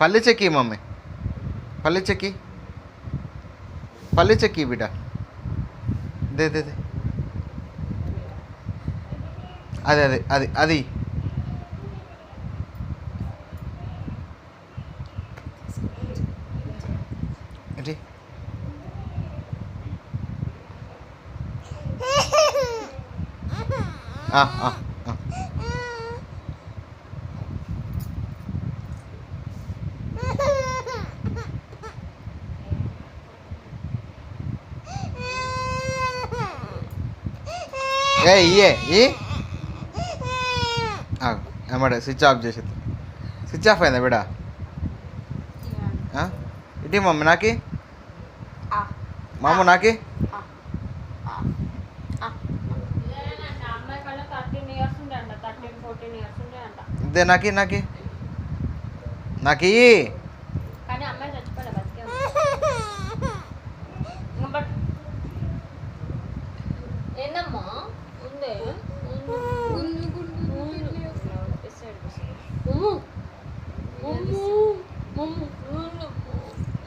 పల్లి చెక్కి మమ్మీ, పల్లి చెక్కి, పల్లి చెక్కి బిడ్డ. They they they. అది అది అది అది ఏంటి? ఆ, ఆ, ఆ. ఏ ఇయ్యే ఈ ఏమాట స్విచ్ ఆఫ్ చేసేది. స్విచ్ ఆఫ్ అయిందా బిడా? ఇటీ మమ్మీ నాకి, మామ నాకి. ఇదే నాకి నాకి నాకి. ఏందమ్మా ఉందే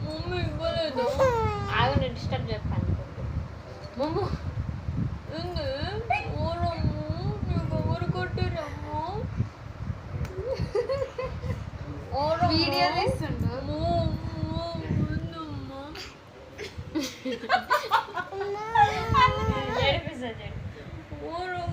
మమ్మీ ఇవ్వలేదు. ఆగండి డిస్టర్బ్ చెప్పాను. మమ్మ ఏంది ఓరమ్ము నీకు ఎవరు కొట్టిరమ్మా? వీడియో తీస్తుండమ్మా. ఓరమ్మ